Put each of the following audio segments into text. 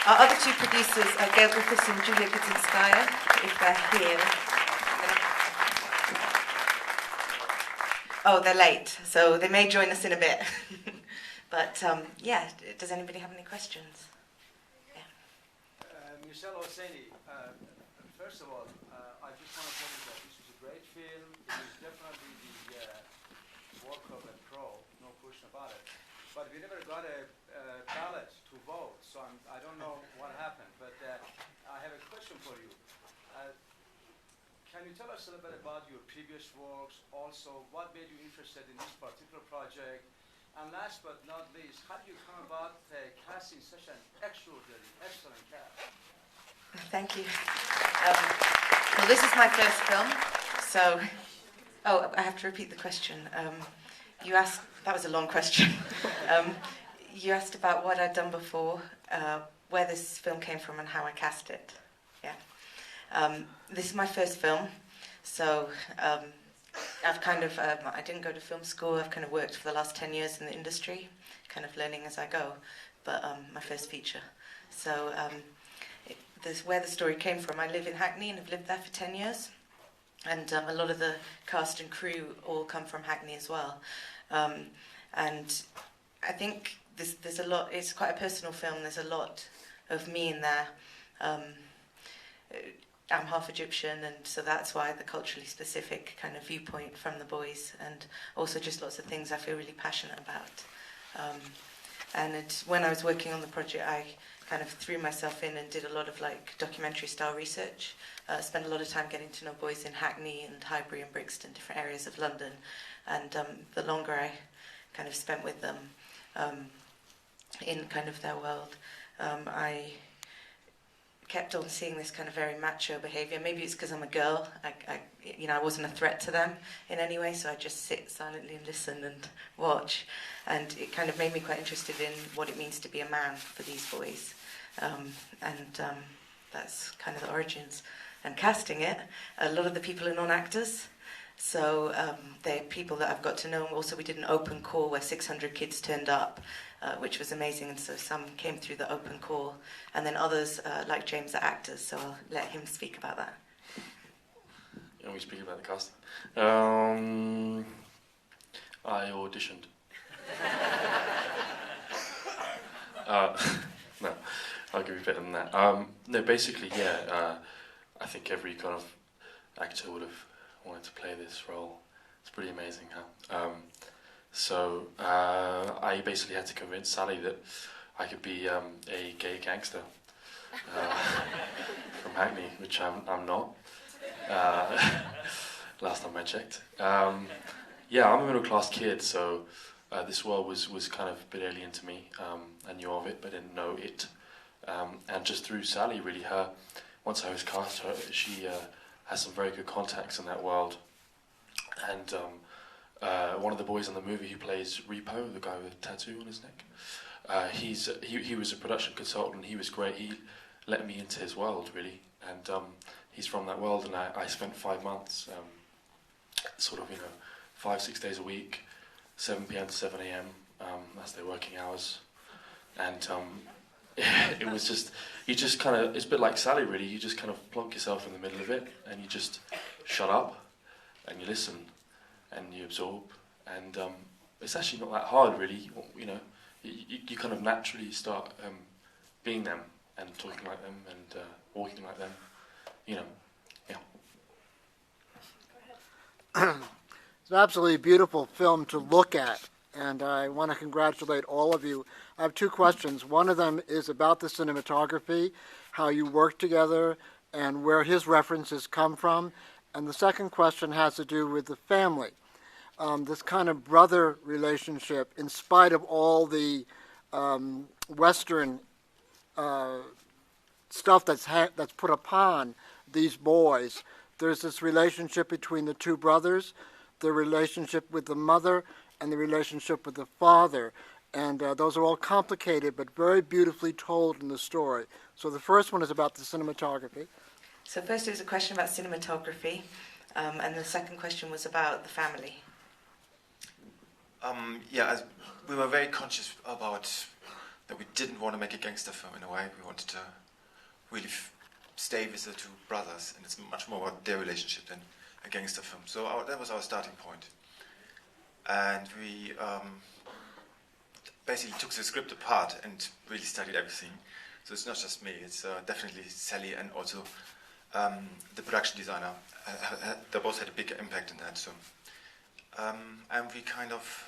Our other two producers are Gail Griffiths and Julia Kutzinskaya, if they're here. Oh, they're late, so they may join us in a bit. But yeah, does anybody have any questions? Yeah. Michelle Hosseini, first of all, I just want to tell you that this was a great film. It is definitely the work of a pro, no question about it. But we never got a ballot to vote, so I don't know what happened. But I have a question for you. Can you tell us a little bit about your previous works? Also, what made you interested in this particular project? And last but not least, how do you come about casting such an extraordinary, excellent cast? Thank you. Well, this is my first film, so... Oh, I have to repeat the question. You asked... That was a long question. You asked about what I'd done before, where this film came from and how I cast it. Yeah. This is my first film, so... I've kind of, I didn't go to film school, I've kind of worked for the last 10 years in the industry, kind of learning as I go, but my first feature. So this where the story came from. I live in Hackney and have lived there for 10 years, and a lot of the cast and crew all come from Hackney as well. And I think there's a lot, it's quite a personal film, there's a lot of me in there. I'm half Egyptian, and so that's why the culturally specific kind of viewpoint from the boys, and also just lots of things I feel really passionate about. And when I was working on the project, I kind of threw myself in and did a lot of like documentary style research. Spent a lot of time getting to know boys in Hackney and Highbury and Brixton, different areas of London. And the longer I kind of spent with them in kind of their world, I kept on seeing this kind of very macho behaviour. Maybe it's because I'm a girl. I wasn't a threat to them in any way, so I just sit silently and listen and watch. And it kind of made me quite interested in what it means to be a man for these boys. That's kind of the origins. And casting it, a lot of the people are non-actors. So they're people that I've got to know. Also, we did an open call where 600 kids turned up, which was amazing. And so some came through the open call. And then others, like James, are actors. So I'll let him speak about that. And we speak about the casting. I auditioned. No, I'll give you better than that. No, basically, yeah. I think every kind of actor would have wanted to play this role. It's pretty amazing, huh? So I basically had to convince Sally that I could be a gay gangster from Hackney, which I'm not. Last time I checked. Yeah, I'm a middle-class kid, so this world was kind of a bit alien to me. I knew of it, but didn't know it. And just through Sally, really, once I was cast, she has some very good contacts in that world. And one of the boys in the movie who plays Repo, the guy with a tattoo on his neck, he was a production consultant. He was great. He let me into his world, really. And he's from that world, and I spent 5 months, sort of, 5-6 days a week, 7 p.m. to 7 a.m. That's their working hours. And it was just, you just kind of, it's a bit like Sally, really. You just kind of plonk yourself in the middle of it, and you just shut up, and you listen, and you absorb. And it's actually not that hard, really. You kind of naturally start being them, and talking like them, and walking like them. Yeah. It's an absolutely beautiful film to look at, and I want to congratulate all of you. I have two questions. One of them is about the cinematography, how you work together, and where his references come from. And the second question has to do with the family. This kind of brother relationship, in spite of all the Western stuff that's put upon these boys, there's this relationship between the two brothers, the relationship with the mother, and the relationship with the father. And those are all complicated, but very beautifully told in the story. So the first one is about the cinematography. So first it was a question about cinematography, and the second question was about the family. We were very conscious about that we didn't want to make a gangster film in a way. We wanted to really stay with the two brothers, and it's much more about their relationship than a gangster film. So that was our starting point. And we basically took the script apart and really studied everything. So it's not just me, it's definitely Sally and also the production designer. They both had a big impact in that. So, and we kind of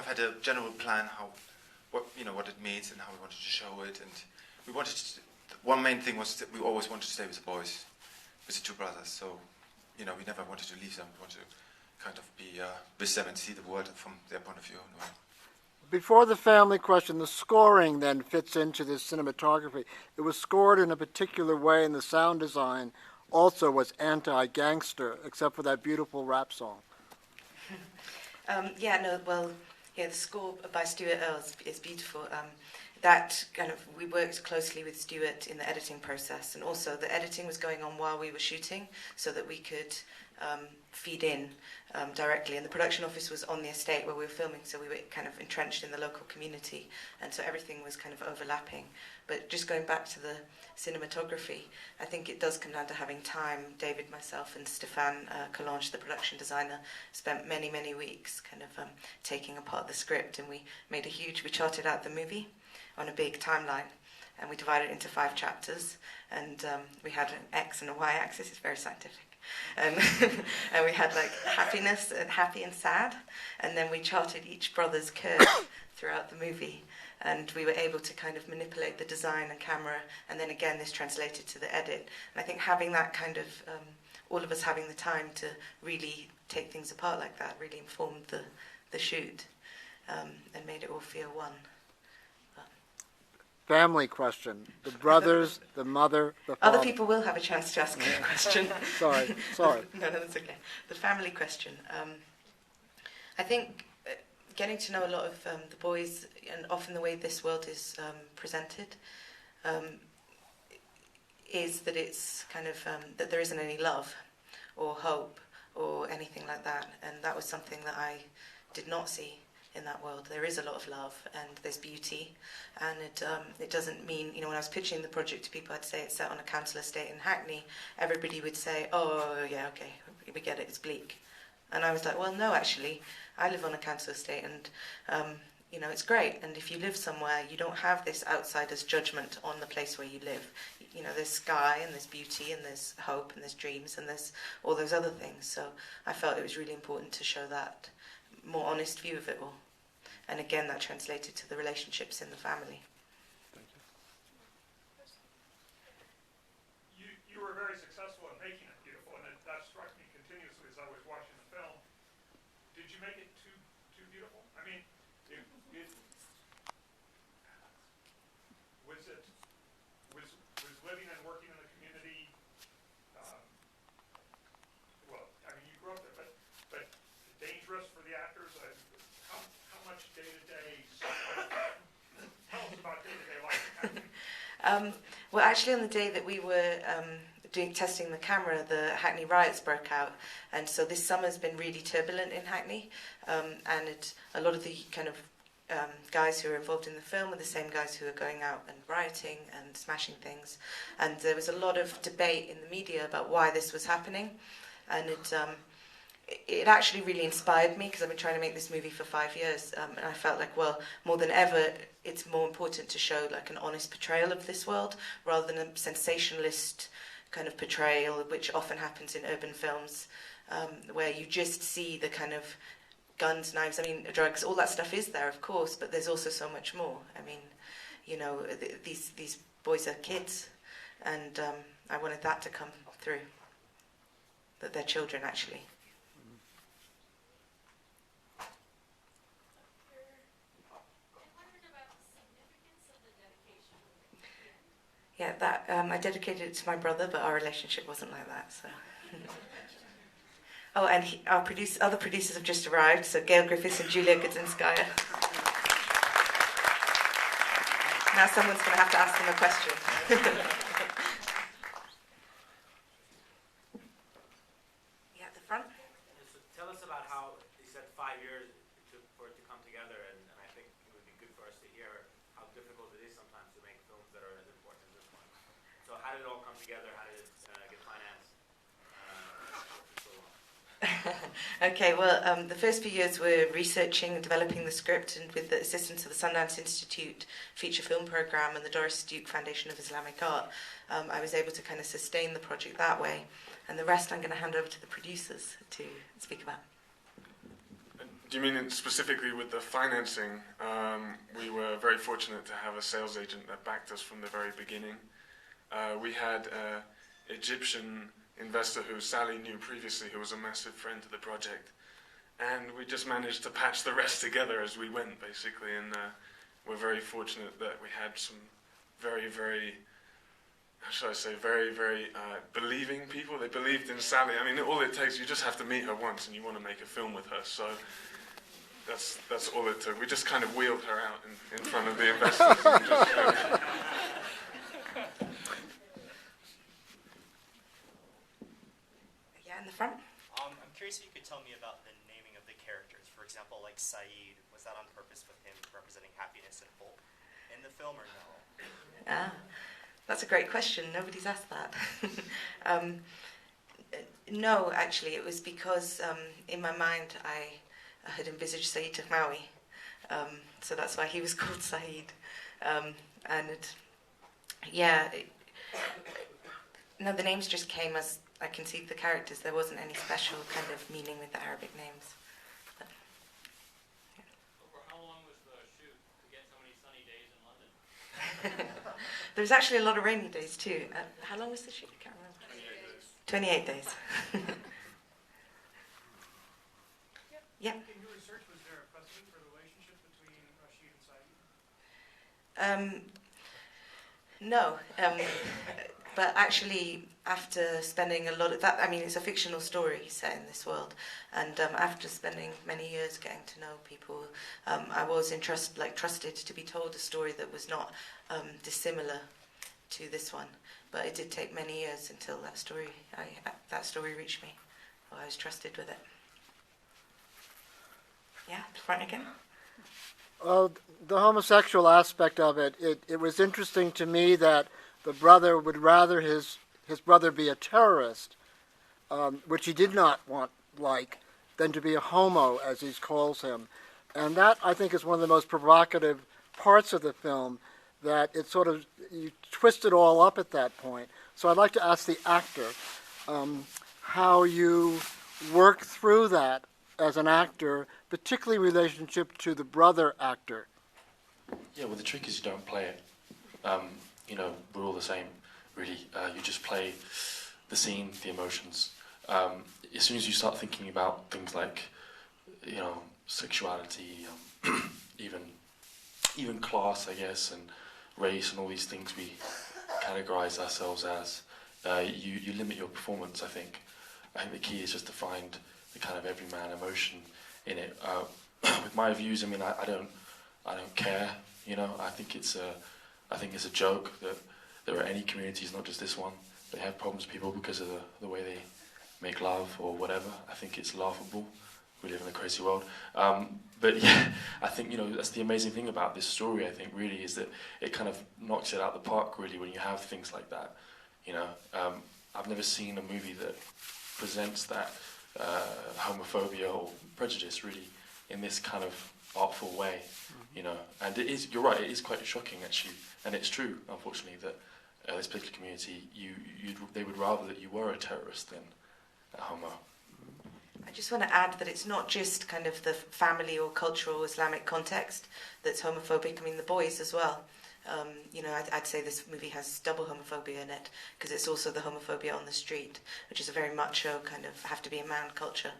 had a general plan what it means and how we wanted to show it. And we wanted to, one main thing was that we always wanted to stay with the boys, with the two brothers. So, we never wanted to leave them. We wanted to kind of be with them and see the world from their point of view. In a way. Before the family question, the scoring then fits into this cinematography. It was scored in a particular way, and the sound design also was anti-gangster, except for that beautiful rap song. The score by Stuart Earle is beautiful. That we worked closely with Stuart in the editing process, and also the editing was going on while we were shooting, so that we could feed in directly. And the production office was on the estate where we were filming, so we were kind of entrenched in the local community, and so everything was kind of overlapping. But just going back to the cinematography, I think it does come down to having time. David, myself, and Stéphane Collange, the production designer, spent many, many weeks kind of taking apart the script, and we charted out the movie on a big timeline, and we divided it into 5 chapters, and we had an X and a Y axis. It's very scientific. And we had happiness and happy and sad, and then we charted each brother's curve throughout the movie, and we were able to kind of manipulate the design and camera, and then again this translated to the edit. And I think having that kind of all of us having the time to really take things apart like that really informed the shoot, and made it all feel one. Family question. The brothers, the mother, the father. Other people will have a chance to ask a question. Sorry. No, that's okay. The family question. I think getting to know a lot of the boys, and often the way this world is presented, is that it's kind of that there isn't any love or hope or anything like that, and that was something that I did not see in that world. There is a lot of love and there's beauty, and it doesn't mean, when I was pitching the project to people, I'd say it's set on a council estate in Hackney. Everybody would say, oh yeah, okay, we get it, it's bleak. And I was like, well, no, actually, I live on a council estate, and it's great. And if you live somewhere, you don't have this outsider's judgment on the place where you live. There's sky, and there's beauty, and there's hope, and there's dreams, and there's all those other things. So I felt it was really important to show that more honest view of it all. And again, that translated to the relationships in the family. You were very successful in making it beautiful, and that struck me continuously as I was watching the film. Did you make it too beautiful? I mean, was living and working in the community, you grew up there, but dangerous for the actors? How much day-to-day, tell us about day-to-day life. Well, actually, on the day that we were testing the camera, the Hackney riots broke out, and so this summer's been really turbulent in Hackney, and a lot of the kind of guys who are involved in the film are the same guys who are going out and rioting and smashing things, and there was a lot of debate in the media about why this was happening, and it actually really inspired me, because I've been trying to make this movie for 5 years, and I felt like, well, more than ever, it's more important to show an honest portrayal of this world, rather than a sensationalist kind of portrayal, which often happens in urban films, where you just see the kind of guns, knives, drugs, all that stuff is there, of course, but there's also so much more. These boys are kids, and I wanted that to come through, that they're children, actually. Yeah, that I dedicated it to my brother, but our relationship wasn't like that. So, and our other producers have just arrived. So Gail Griffiths and Julia Gudzinskaya. Now someone's going to have to ask them a question. Yeah, at the front. So tell us about how you said 5 years it took for it to come together, and I think it would be good for our how did it all come together? How did it get financed? For so long? Okay, well, the first few years were researching and developing the script, and with the assistance of the Sundance Institute feature film program and the Doris Duke Foundation of Islamic Art, I was able to kind of sustain the project that way. And the rest I'm going to hand over to the producers to speak about. Do you mean specifically with the financing? We were very fortunate to have a sales agent that backed us from the very beginning. We had an Egyptian investor who Sally knew previously, who was a massive friend to the project. And we just managed to patch the rest together as we went, basically. And we're very fortunate that we had some very, very, how should I say, very, very believing people. They believed in Sally. I mean, all it takes, you just have to meet her once and you want to make a film with her. So that's all it took. We just kind of wheeled her out in front of the investors. And just, Yeah, in the front. I'm curious if you could tell me about the naming of the characters. For example, like Saeed, was that on purpose with him representing happiness and hope in the film, or no? That's a great question. Nobody's asked that. No, actually, it was because in my mind I had envisaged Saeed Taghmawi, so that's why he was called Saeed. No, the names just came as I conceived the characters. There wasn't any special kind of meaning with the Arabic names. But, yeah. Over how long was the shoot to get so many sunny days in London? There was actually a lot of rainy days too. How long was the shoot? I can't remember. 28 days. Yeah. In your research, was there a precedent for the relationship between Rashid and Saeed? No, but actually, after spending a lot of that, I mean, it's a fictional story set in this world, and after spending many years getting to know people, I was trusted to be told a story that was not dissimilar to this one. But it did take many years until that story reached me, or I was trusted with it. Yeah, front again. Well, the homosexual aspect of it, it was interesting to me that the brother would rather his brother be a terrorist, which he did not want, than to be a homo, as he calls him. And that, I think, is one of the most provocative parts of the film, that it sort of, you twist it all up at that point. So I'd like to ask the actor how you work through that as an actor, particularly in relationship to the brother actor. Yeah, well, the trick is you don't play it. We're all the same, really. You just play the scene, the emotions. As soon as you start thinking about things like, sexuality, even class, I guess, and race and all these things we categorize ourselves as, you limit your performance, I think. I think the key is just to find the kind of everyman emotion in it. With my views, I mean, I don't care. I think it's a joke that there are any communities, not just this one, they have problems with people because of the way they make love or whatever. I think it's laughable. We live in a crazy world. But yeah, I think, that's the amazing thing about this story, I think, really, is that it kind of knocks it out the park, really, when you have things like that. I've never seen a movie that presents that homophobia or prejudice, really, in this kind of artful way, And it is, you're right, it is quite shocking, actually, and it's true, unfortunately, that this particular community, they would rather that you were a terrorist than a homo. I just want to add that it's not just kind of the family or cultural Islamic context that's homophobic. I mean, the boys as well. I'd say this movie has double homophobia in it, because it's also the homophobia on the street, which is a very macho kind of have to be a man culture.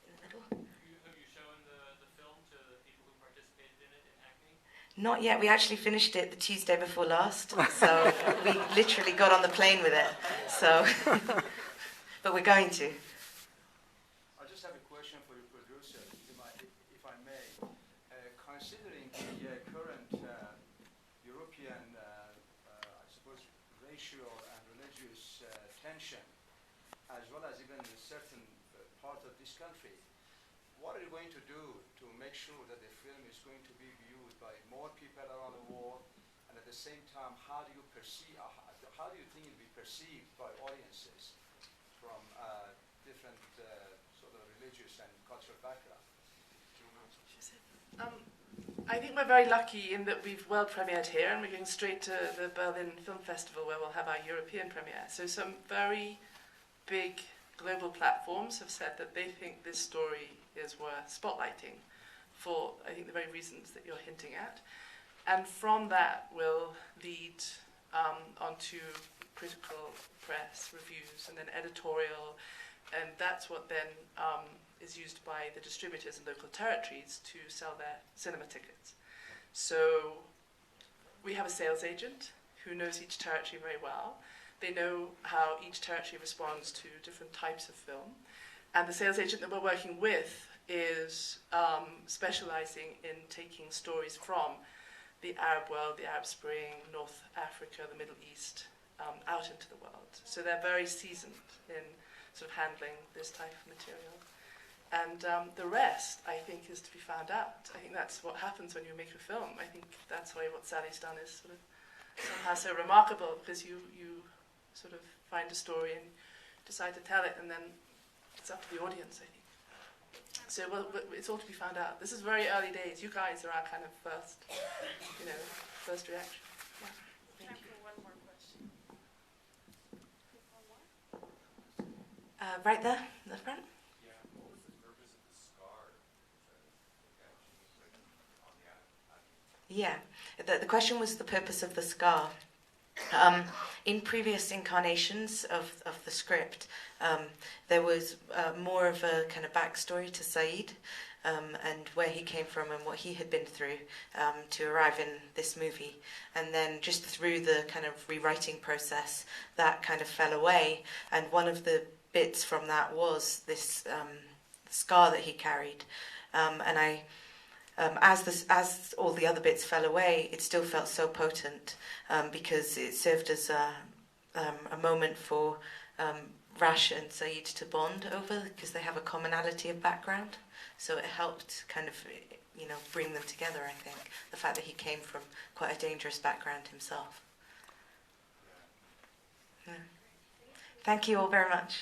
In the middle. Have you shown the film to the people who participated in it in Hackney? Not yet. We actually finished it the Tuesday before last, so we literally got on the plane with it. So, but we're going to. I just have a question for the producer, if I may. Considering the current European, I suppose, racial and religious tension, as well as even a certain part of this country, what are you going to do to make sure that the film is going to be viewed by more people around the world, and at the same time, how do you perceive? How do you think it'll be perceived by audiences from different sort of religious and cultural background? I think we're very lucky in that we've world premiered here, and we're going straight to the Berlin Film Festival where we'll have our European premiere. So some very big global platforms have said that they think this story is worth spotlighting for, I think, the very reasons that you're hinting at. And from that will lead onto critical press reviews and then editorial, and that's what then is used by the distributors in local territories to sell their cinema tickets. So we have a sales agent who knows each territory very well. They know how each territory responds to different types of film. And the sales agent that we're working with is specializing in taking stories from the Arab world, the Arab Spring, North Africa, the Middle East, out into the world. So they're very seasoned in sort of handling this type of material. And the rest, I think, is to be found out. I think that's what happens when you make a film. I think that's why what Sally's done is sort of somehow so remarkable, because you sort of find a story and decide to tell it, and then it's up to the audience, I think. So it's all to be found out. This is very early days. You guys are our kind of first reaction. Yeah. Thank you. One more question. Right there, in the front. Yeah, what was the purpose of the scar? On the Yeah, the question was the purpose of the scar. In previous incarnations of the script, there was more of a kind of backstory to Saeed and where he came from and what he had been through to arrive in this movie. And then just through the kind of rewriting process, that kind of fell away. And one of the bits from that was this scar that he carried. And I... as all the other bits fell away, it still felt so potent because it served as a moment for Rash and Saeed to bond over, because they have a commonality of background. So it helped kind of, bring them together, I think, the fact that he came from quite a dangerous background himself. Yeah. Thank you all very much.